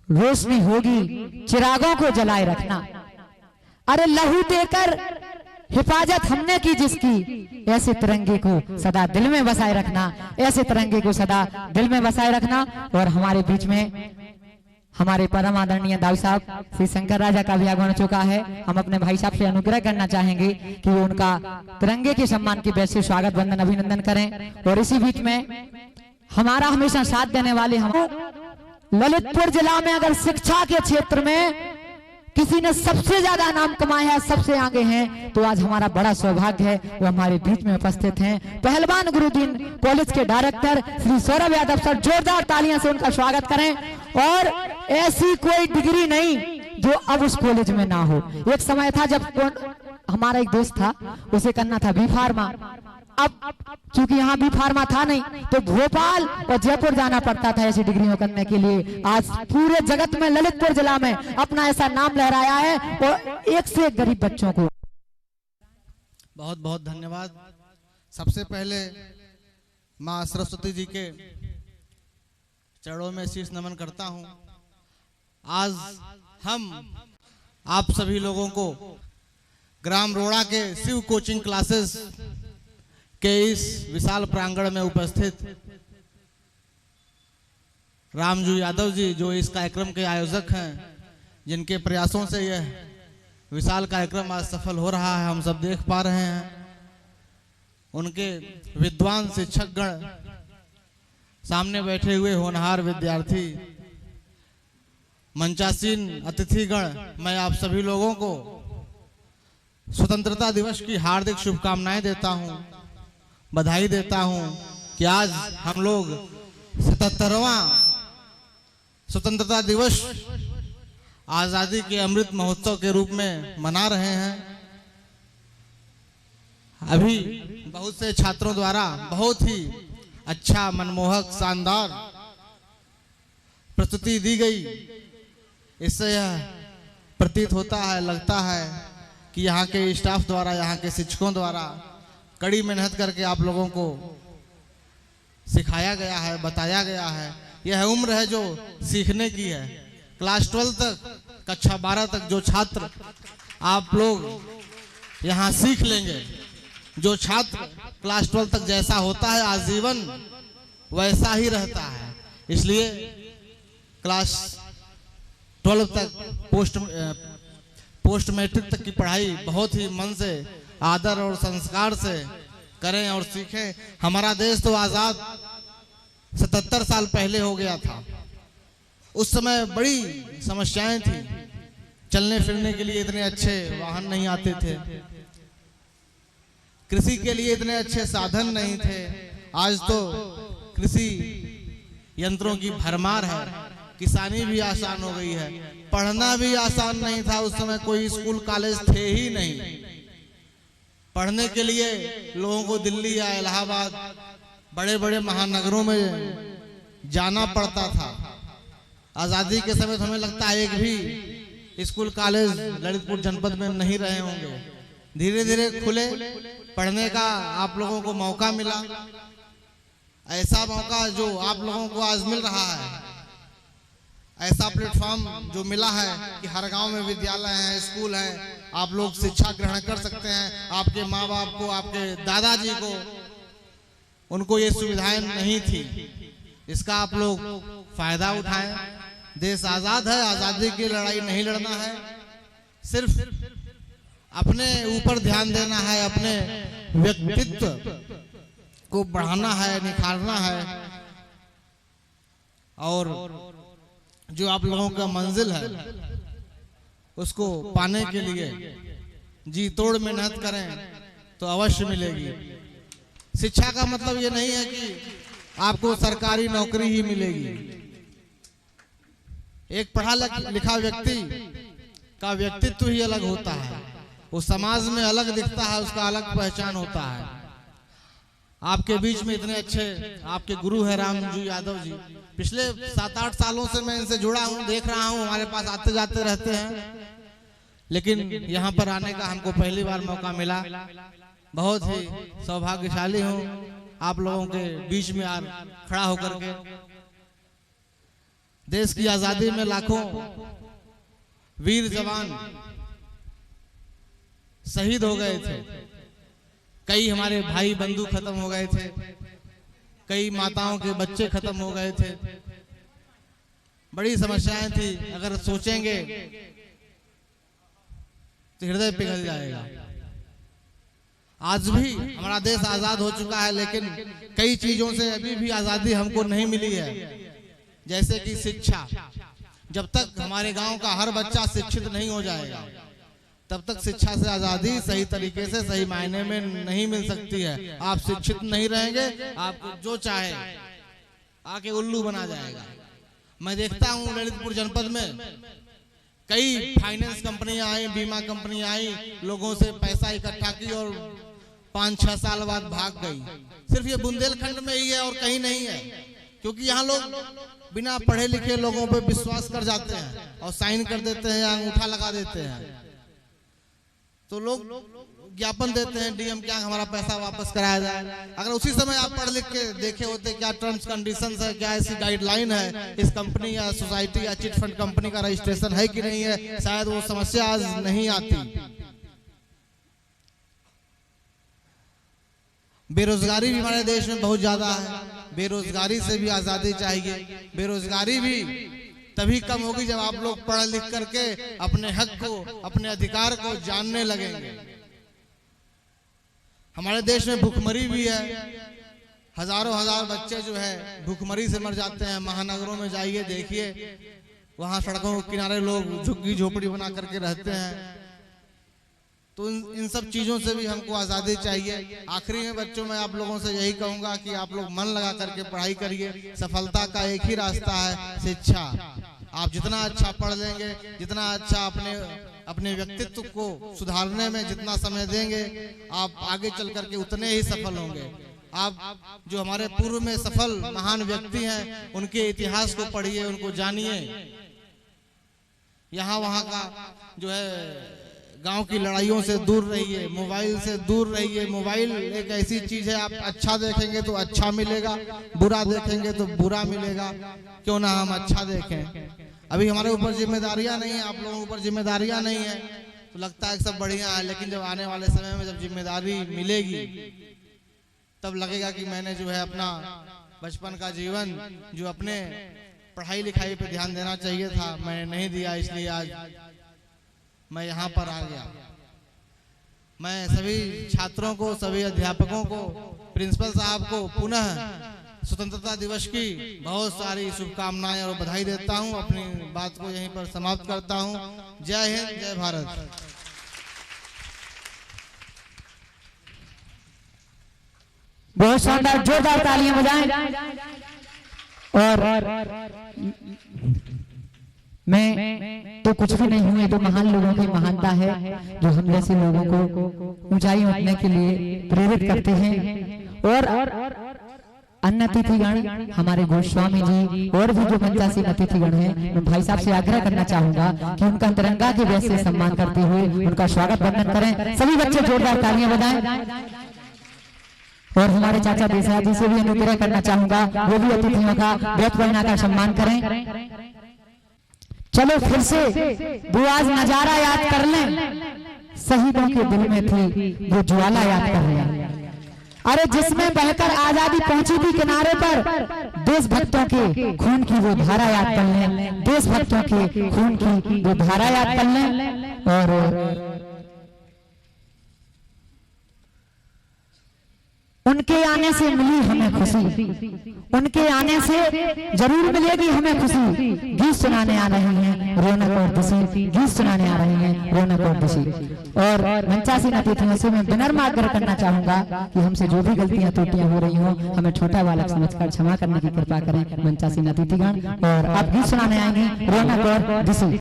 रोशनी होगी, चिरागों को जलाए रखना। अरे लहू देकर हिफाजत हमने की जिसकी, ऐसे तिरंगे को सदा दिल में बसाए रखना, ऐसे तिरंगे को सदा दिल में बसाए रखना। और हमारे बीच में हमारे परम आदरणीय दाऊ साहब श्री शंकर राजा का भी आगमन हो चुका है। हम अपने भाई साहब से अनुग्रह करना चाहेंगे कि वो उनका तिरंगे के सम्मान की वैसे स्वागत वंदन अभिनंदन करें। और इसी बीच में हमारा हमेशा साथ देने वाले हम ललितपुर जिला में अगर शिक्षा के क्षेत्र में किसी ने सबसे ज्यादा नाम कमाया है, सबसे आगे हैं, तो आज हमारा बड़ा सौभाग्य है वो हमारे बीच में उपस्थित हैं। पहलवान गुरुदीन कॉलेज के डायरेक्टर श्री सौरभ यादव सर, जोरदार तालियां से उनका स्वागत करें। और ऐसी कोई डिग्री नहीं जो अब उस कॉलेज में ना हो। एक समय था जब हमारा एक दोस्त था, उसे करना था बी फार्मा। अब चूंकि यहाँ भी फार्मा था नहीं, तो भोपाल और जयपुर जाना पड़ता था ऐसी डिग्रियों करने के लिए। आज पूरे जगत में ललितपुर जिला में अपना ऐसा नाम लहराया है और एक से एक गरीब बच्चों को बहुत बहुत धन्यवाद। सबसे पहले माँ सरस्वती जी के चरणों में शीश नमन करता हूँ। आज हम आप सभी लोगों को ग्राम रोड़ा के शिव कोचिंग क्लासेस के इस विशाल प्रांगण में उपस्थित रामजू यादव जी, जो इस कार्यक्रम के आयोजक हैं, जिनके प्रयासों से यह विशाल कार्यक्रम आज सफल हो रहा है, हम सब देख पा रहे हैं। उनके विद्वान शिक्षकगण, सामने बैठे हुए होनहार विद्यार्थी, मंचासीन अतिथिगण, मैं आप सभी लोगों को स्वतंत्रता दिवस की हार्दिक शुभकामनाएं देता हूं, बधाई देता हूं कि आज हम लोग 77वां स्वतंत्रता दिवस आजादी के अमृत महोत्सव के रूप में मना रहे हैं। अभी बहुत से छात्रों द्वारा बहुत ही अच्छा, मनमोहक, शानदार प्रस्तुति दी गई। इससे यह प्रतीत होता है, लगता है कि यहाँ के स्टाफ द्वारा, यहाँ के शिक्षकों द्वारा कड़ी मेहनत करके आप लोगों को सिखाया गया है, बताया गया है। यह उम्र है जो सीखने की है। क्लास 12 तक, कक्षा 12 तक जो छात्र आप लोग यहाँ सीख लेंगे, जो छात्र क्लास 12 तक जैसा होता है आजीवन वैसा ही रहता है। इसलिए क्लास 12 तक पोस्ट मैट्रिक तक की पढ़ाई बहुत ही मन से, आदर और संस्कार से करें और सीखें। हमारा देश तो आजाद 77 साल पहले हो गया था। उस समय बड़ी समस्याएं थी, चलने फिरने के लिए इतने अच्छे वाहन नहीं आते थे, कृषि के लिए इतने अच्छे साधन नहीं थे। आज तो कृषि यंत्रों की भरमार है, किसानी भी आसान हो गई है, पढ़ना भी आसान नहीं था। उस समय कोई स्कूल कॉलेज थे ही नहीं। पढ़ने के लिए लोगों को दिल्ली या इलाहाबाद, बड़े बड़े महानगरों में जाना पड़ता था। आजादी के समय तो हमें लगता है एक भी स्कूल कॉलेज ललितपुर जनपद में नहीं रहे होंगे। धीरे धीरे खुले, पढ़ने का आप लोगों को मौका मिला। ऐसा मौका जो आप लोगों को आज मिल रहा है, ऐसा प्लेटफॉर्म जो मिला है कि हर गांव में विद्यालय हैं, स्कूल हैं, आप लोग शिक्षा ग्रहण कर सकते हैं। आपके माँ बाप को, आपके दादाजी को, उनको ये सुविधाएं नहीं थी। इसका आप लोग फायदा उठाएं। देश आजाद है, आजादी की लड़ाई नहीं लड़ना है, सिर्फ अपने ऊपर ध्यान देना है, अपने व्यक्तित्व को बढ़ाना है, निखारना है। और जो आप लोगों का मंजिल है उसको पाने के लिए जी तोड़ मेहनत करें तो अवश्य मिलेगी। शिक्षा का मतलब ये नहीं है कि आपको सरकारी नौकरी ही मिलेगी। एक पढ़ा लिखा व्यक्ति का व्यक्तित्व ही अलग होता है, वो समाज में अलग दिखता है, उसका अलग पहचान होता है। आपके बीच में इतने अच्छे आपके गुरु है रामजू यादव जी। पिछले 7-8 सालों से मैं इनसे जुड़ा हूँ, देख रहा हूँ, हमारे पास आते जाते रहते हैं। लेकिन यहाँ पर आने का हमको पहली बार मौका मिला। बहुत ही सौभाग्यशाली हूँ आप लोगों के बीच में खड़ा होकर के। देश की आजादी में लाखों वीर जवान शहीद हो गए थे, कई हमारे भाई बंधु खत्म हो गए थे, कई माताओं के बच्चे खत्म हो गए थे, बड़ी समस्याएं थी। अगर सोचेंगे तो हृदय पिघल जाएगा। आज भी हमारा देश आजाद हो चुका है, लेकिन कई चीजों से अभी भी आजादी हमको नहीं मिली है, जैसे कि शिक्षा। जब तक हमारे गांव का हर बच्चा शिक्षित नहीं हो जाएगा, तब तक शिक्षा से आजादी सही तरीके से सही मायने में नहीं मिल सकती है। आप शिक्षित नहीं रहेंगे, आपको जो चाहे आके उल्लू बना जाएगा। मैं देखता हूं ललितपुर जनपद में कई फाइनेंस कंपनियां आई, बीमा कंपनियां आई, लोगों से पैसा इकट्ठा की और 5-6 साल बाद भाग गई। सिर्फ ये बुंदेलखंड में ही है और कहीं नहीं है, क्योंकि यहाँ लोग बिना पढ़े लिखे लोगों पे विश्वास कर जाते हैं और साइन कर देते हैं या अंगूठा लगा देते हैं। तो लोग ज्ञापन देते हैं डीएम क्या हमारा पैसा वापस कराया जाए। अगर उसी समय आप पढ़ लिख के देखे होते क्या टर्म्स कंडीशंस है, क्या ऐसी गाइडलाइन है, इस कंपनी या सोसाइटी या चिट फंड कंपनी का रजिस्ट्रेशन है कि नहीं है, शायद वो समस्या आज नहीं आती। बेरोजगारी भी हमारे देश में बहुत ज्यादा है, बेरोजगारी से भी आजादी चाहिए। बेरोजगारी भी तभी कम होगी जब आप लोग पढ़ लिख करके अपने हक को, अपने अधिकार को जानने लगेंगे। हमारे देश में भूखमरी भी है, हजारों हजार बच्चे जो है भूखमरी से मर जाते हैं। महानगरों में जाइए, देखिए, वहां सड़कों के किनारे लोग झुग्गी झोपड़ी बना करके रहते हैं। तो इन सब चीजों से भी हमको आजादी चाहिए। आखिरी में बच्चों में आप लोगों से यही कहूंगा कि आप लोग मन लगा करके पढ़ाई करिए। सफलता का एक ही रास्ता है, शिक्षा। आप जितना अच्छा पढ़ लेंगे, जितना अच्छा अपने व्यक्तित्व को सुधारने में जितना समय देंगे, आप आगे चल करके उतने ही सफल होंगे। आप जो हमारे पूर्व में सफल महान व्यक्ति हैं, उनके इतिहास को पढ़िए, उनको जानिए। यहाँ वहाँ का जो है गांव की लड़ाइयों से दूर रहिए, मोबाइल से दूर रहिए। मोबाइल एक ऐसी चीज है, आप अच्छा देखेंगे तो अच्छा मिलेगा, बुरा देखेंगे तो बुरा मिलेगा। क्यों ना हम अच्छा देखें। अभी हमारे ऊपर जिम्मेदारियां नहीं है, आप लोगों के ऊपर जिम्मेदारियां नहीं है, तो लगता है सब बढ़िया है। लेकिन जब आने वाले समय में जब जिम्मेदारी मिलेगी, तब लगेगा कि मैंने जो है अपना बचपन का जीवन जो अपने पढ़ाई लिखाई पे ध्यान देना चाहिए था, मैंने नहीं दिया, इसलिए आज मैं यहाँ पर आ गया। मैं सभी छात्रों को, सभी अध्यापकों को, प्रिंसिपल साहब को पुनः स्वतंत्रता दिवस की बहुत सारी शुभकामनाएं और बधाई देता हूं। अपनी बात को यहीं पर समाप्त करता हूं। जय हिंद, जय भारत। बहुत शानदार, जोरदार तालियां बजाएं। और मैं तो कुछ भी नहीं हूँ, ये तो महान लोगों की महानता है जो हम जैसे लोगों को ऊंचाई उठने के लिए प्रेरित करते हैं। और अन्य अतिथिगण हमारे गोस्वामी जी और भी जो 85 अतिथिगण हैं, मैं भाई साहब से आग्रह करना चाहूंगा कि उनका तिरंगा के वैसे से सम्मान करते हुए उनका स्वागत वंदन करें। सभी बच्चे जोरदार तालियां बजाएं। और हमारे चाचा देसाई जी से भी अनुग्रह करना चाहूंगा, वो भी अतिथियों का बेहतरीन का सम्मान करें। चलो फिर से वो आज नजारा याद कर लें, शहीदों के दिल में थी वो ज्वाला याद कर लें। अरे जिसमें बहकर आजादी पहुंची थी किनारे पर, देशभक्तों के खून की वो धारा याद कर लें, देशभक्तों के खून की वो धारा याद कर लें। और उनके आने से मिली हमें खुशी, उनके आने से जरूर मिलेगी हमें खुशी। गीत सुनाने आ रही हैं रौनक और खुशी, गीत सुनाने आ रही हैं रौनक और खुशी। और 85 अतिथियों से मैं विनम्र आग्रह करना चाहूंगा कि हमसे जो भी गलतियां त्रुटियां हो रही हों, हमें छोटा बालक समझकर क्षमा करने की कृपा करें 85 अतिथिगण। और आप गीत सुनाने आएंगे रौनक और खुशी।